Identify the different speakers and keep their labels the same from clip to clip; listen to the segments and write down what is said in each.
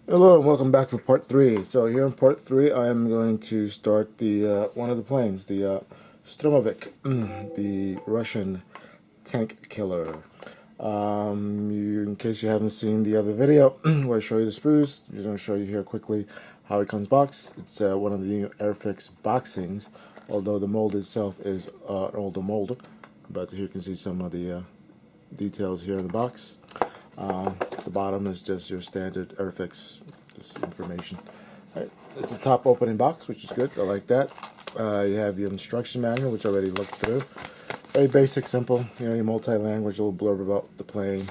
Speaker 1: Hello and welcome back for part 3. So here in part 3 I am going to start the one of the planes, the Sturmovik, the Russian tank killer. In case you haven't seen the other video where I show you the sprues, I'm just going to show you here quickly how it comes boxed. It's one of the new AirFix boxings, although the mold itself is an older mold. But here you can see some of the details here in the box. The bottom is just your standard AirFix information. Right. It's a top opening box, which is good. I like that. You have your instruction manual, which I already looked through. Very basic, simple. You know, your multi-language, a little blurb about the plane.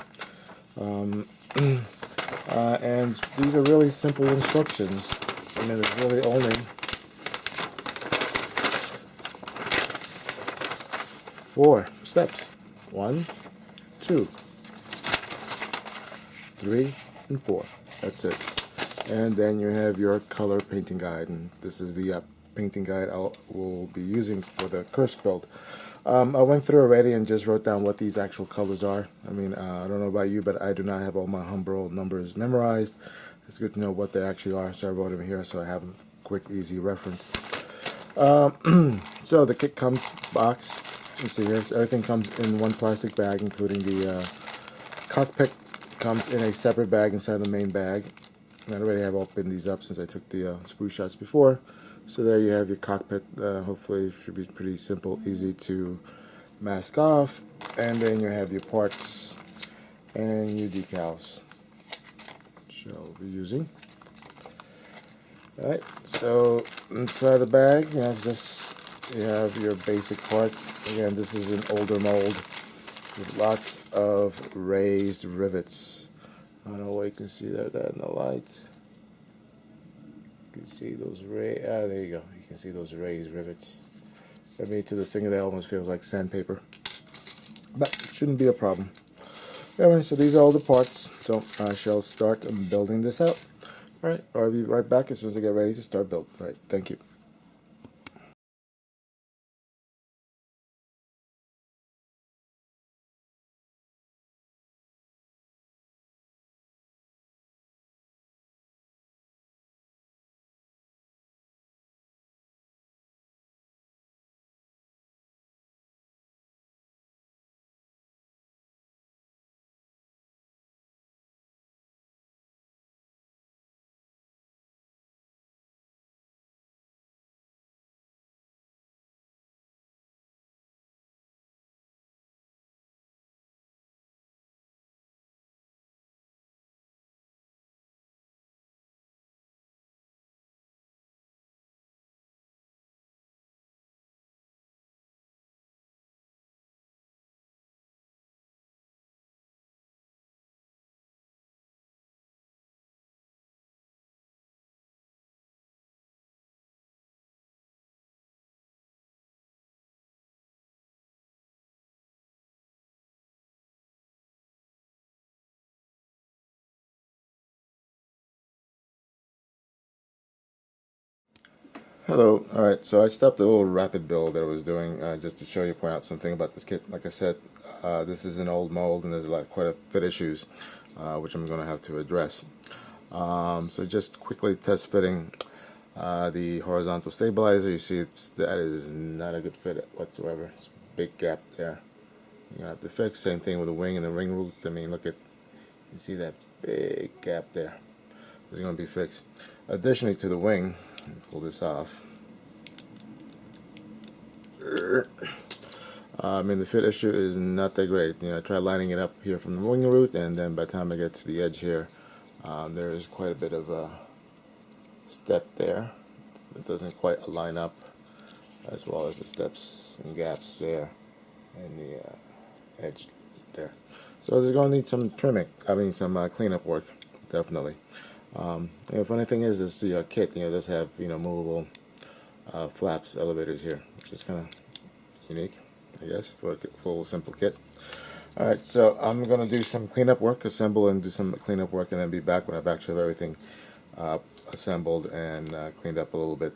Speaker 1: And these are really simple instructions. I mean, there's really only 4 steps. 1, 2, 3, and 4. That's it. And then you have your color painting guide, and this is the painting guide will be using for the Kursk build. I went through already and just wrote down what these actual colors are. I mean, I don't know about you, but I do not have all my Humbrol numbers memorized. It's good to know what they actually are, so I wrote them here so I have a quick, easy reference. So the kit comes boxed. You see here, everything comes in one plastic bag, including the cockpit comes in a separate bag inside the main bag. I already have opened these up since I took the sprue shots before. So there you have your cockpit. Hopefully it should be pretty simple, easy to mask off. And then you have your parts and your decals, which I'll be using. Alright, so inside the bag, you have your basic parts. Again, this is an older mold with lots of raised rivets. I don't know where you can see that in the light. You can see those there you go. You can see those raised rivets. I mean, to the finger that almost feels like sandpaper. But it shouldn't be a problem. Anyway, so these are all the parts. So I shall start building this out. Alright, I'll be right back as soon as I get ready to start build. Alright, thank you. Hello. Alright, so I stopped a little rapid build that I was doing just to show you, point out something about this kit. Like I said, this is an old mold and there's quite a fit issues, which I'm going to have to address. So just quickly test fitting the horizontal stabilizer. You see that is not a good fit whatsoever. It's a big gap there. You're going to have to fix. Same thing with the wing and the ring root. I mean, you see that big gap there. It's going to be fixed. Additionally to the wing, pull this off. I mean, the fit issue is not that great. You know, I tried lining it up here from the wing root, and then by the time I get to the edge here, there is quite a bit of a step there. It doesn't quite line up, as well as the steps and gaps there, and the edge there. So there's going to need some trimming. I mean, some cleanup work, definitely. The funny thing is, this kit, does have movable flaps, elevators here, which is kind of unique, I guess, for a full simple kit. Alright, so I'm going to do some cleanup work, assemble and do some cleanup work, and then be back when I've actually have everything assembled and cleaned up a little bit.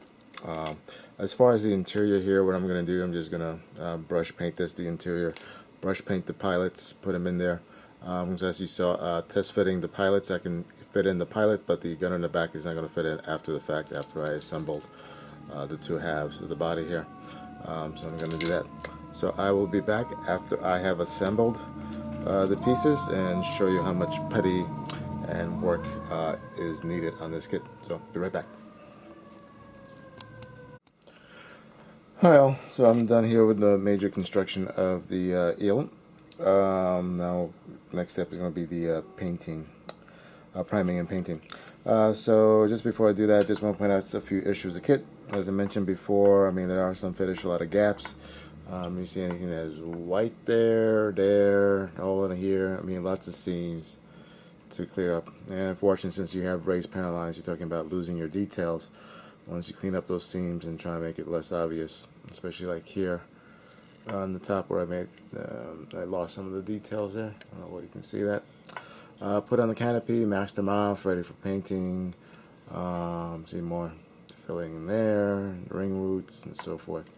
Speaker 1: As far as the interior here, what I'm going to do, I'm just going to brush paint the interior, brush paint the pilots, put them in there. So as you saw, test fitting the pilots, I can fit in the pilot, but the gun in the back is not going to fit in after the fact, after I assembled the two halves of the body here. So I'm going to do that. So I will be back after I have assembled the pieces and show you how much putty and work is needed on this kit. So be right back. Hi all, so I'm done here with the major construction of the eel. Now next step is going to be the painting, priming and painting. So just before I do that, I just want to point out a few issues of the kit. As I mentioned before, I mean, there are some fitteds, a lot of gaps. You see anything that's white there, all in here. I mean, lots of seams to clear up. And unfortunately, since you have raised panel lines, you're talking about losing your details. Once you clean up those seams and try to make it less obvious, especially like here on the top where I lost some of the details there. I don't know what you can see that. Put on the canopy, mask them off, ready for painting. See more filling in there, ring roots and so forth.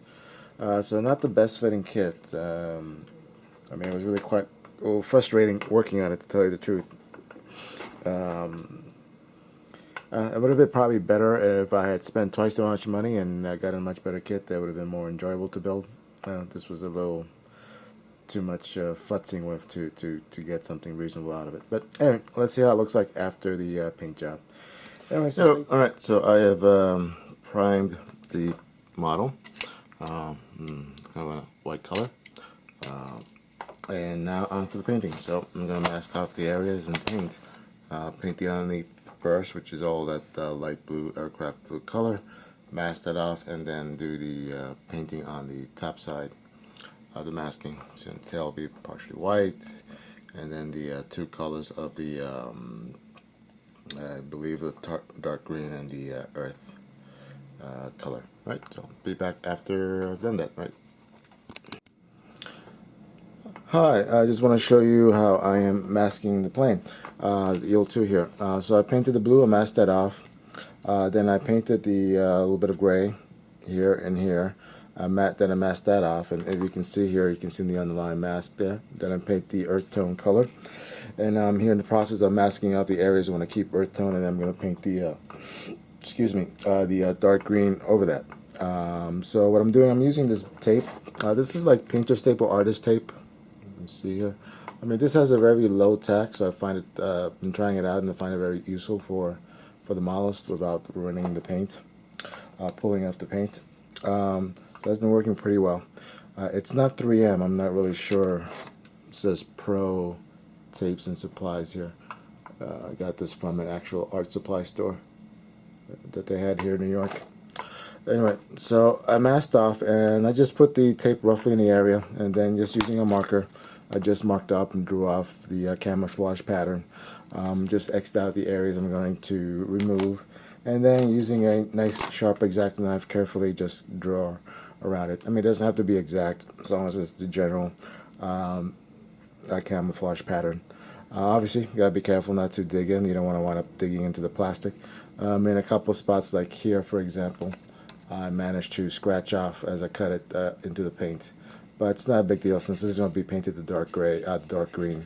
Speaker 1: So not the best fitting kit. I mean, it was really quite frustrating working on it, to tell you the truth. It would have been probably better if I had spent twice the much money and got a much better kit that would have been more enjoyable to build. This was a little too much futzing with to get something reasonable out of it. But anyway, let's see how it looks like after the paint job. Anyway, so alright, so I have primed the model, kind of a white color, and now onto the painting. So I'm going to mask off the areas and paint. Paint the underneath first, which is all that light blue aircraft blue color. Mask that off and then do the painting on the top side of the masking. So the tail will be partially white, and then the two colors of the I believe the dark green and the earth color. Right, so be back after I've done that. Right. Hi, I just want to show you how I am masking the plane, the IL-2 here. So I painted the blue, I masked that off. Then I painted the little bit of gray here and here. Then I masked that off, and if you can see here, you can see the underlying mask there. Then I paint the earth tone color, and I'm here in the process of masking out the areas I want to keep earth tone, and I'm going to paint the the dark green over that. So what I'm doing, I'm using this tape. This is like painter's tape or artist tape. You can see here. I mean, this has a very low tack, so I find it. I'm trying it out, and I find it very useful for the models without ruining the paint, pulling off the paint. So that's been working pretty well. It's not 3M. I'm not really sure. It says Pro Tapes and Supplies here. I got this from an actual art supply store that they had here in New York. Anyway, so I masked off and I just put the tape roughly in the area, and then just using a marker, I just marked up and drew off the camouflage pattern. Just X'd out the areas I'm going to remove, and then using a nice sharp X-Acto knife, carefully just draw around it. I mean, it doesn't have to be exact as long as it's the general camouflage pattern. Obviously, you gotta be careful not to dig in. You don't want to wind up digging into the plastic. In a couple spots, like here, for example, I managed to scratch off as I cut it into the paint. But it's not a big deal since this is going to be painted the dark green.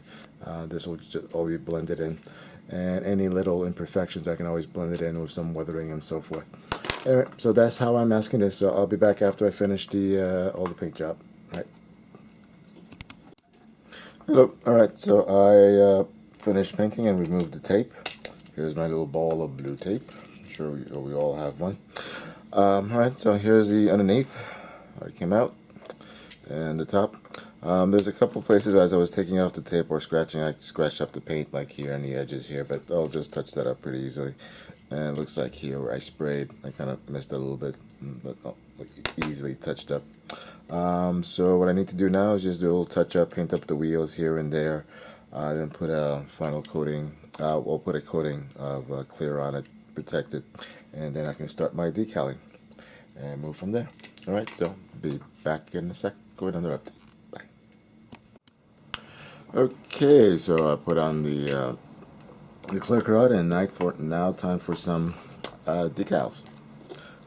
Speaker 1: This will just all be blended in, and any little imperfections I can always blend it in with some weathering and so forth. Anyway, so that's how I'm masking this. So I'll be back after I finish the all the paint job. All right. Hello. All right. So I finished painting and removed the tape. Here's my little ball of blue tape. I'm sure we all have one. All right. So here's the underneath. It came out. And the top. There's a couple places as I was taking off the tape or scratching, I scratched up the paint like here on the edges here, but I'll just touch that up pretty easily. And it looks like here where I sprayed, I kind of missed a little bit, but easily touched up. So what I need to do now is just do a little touch up, paint up the wheels here and there, then put a final coating, we'll put a coating of clear on it, protect it, and then I can start my decaling and move from there. Alright, so be back in a sec. Go ahead and interrupt. Bye. Okay, so I put on the clear coat, and now time for some decals.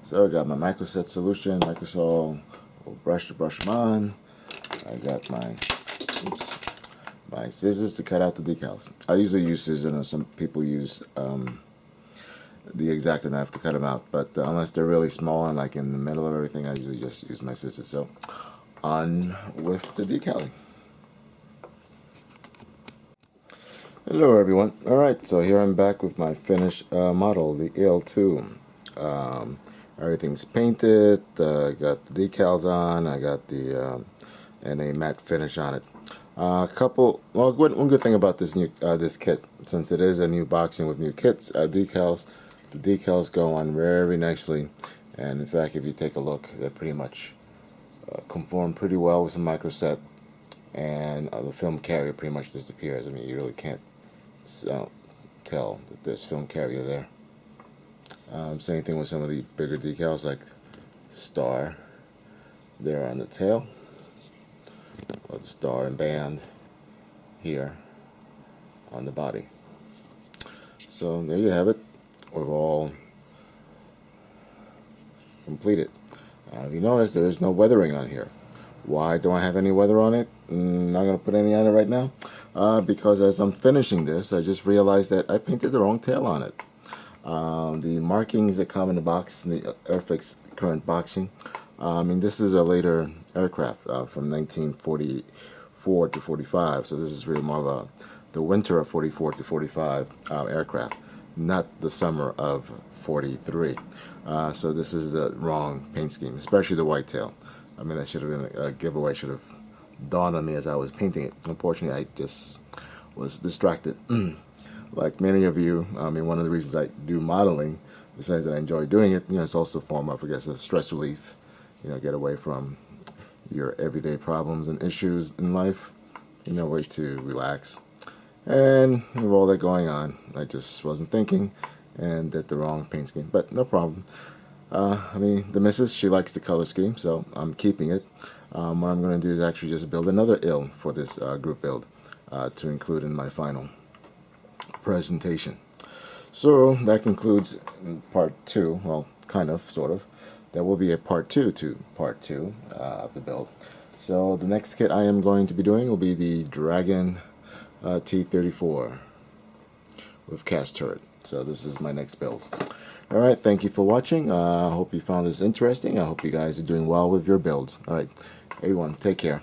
Speaker 1: So I got my microset solution, microsol, brush to brush them on. I got my scissors to cut out the decals. I usually use scissors. I know some people use the X-Acto knife to cut them out, but unless they're really small and like in the middle of everything, I usually just use my scissors. So on with the decaling. Hello everyone. Alright, so here I'm back with my finished model, the IL-2. Everything's painted, got the decals on, I got the and a matte finish on it. One good thing about this new this kit, since it is a new boxing with new kits, decals, the decals go on very nicely, and in fact, if you take a look, they pretty much conform pretty well with some microset, and the film carrier pretty much disappears. I mean, you really can't tell that there's film carrier there. Same thing with some of the bigger decals like star there on the tail, or the star and band here on the body. So there you have it. We've all completed. You notice there is no weathering on here. Why don't I have any weather on it? Not going to put any on it right now. Because as I'm finishing this, I just realized that I painted the wrong tail on it. The markings that come in the box, in the AirFix current boxing, I mean, this is a later aircraft from 1944 to 45, so this is really more of the winter of 44 to 45 aircraft, not the summer of 43. So this is the wrong paint scheme, especially the white tail. I mean, that should have been a giveaway, should have dawned on me as I was painting it. Unfortunately, I just was distracted. Like many of you, I mean, one of the reasons I do modeling, besides that I enjoy doing it, it's also a form of, I guess, a stress relief. Get away from your everyday problems and issues in life. Way to relax. And with all that going on, I just wasn't thinking and did the wrong paint scheme. But no problem. I mean, the missus, she likes the color scheme, so I'm keeping it. What I'm going to do is actually just build another IL for this group build to include in my final presentation. So that concludes part 2. Well, kind of, sort of. There will be a part 2 to part 2 of the build. So the next kit I am going to be doing will be the Dragon T-34 with cast turret. So this is my next build. Alright, thank you for watching. I hope you found this interesting. I hope you guys are doing well with your builds. Alright, everyone, take care.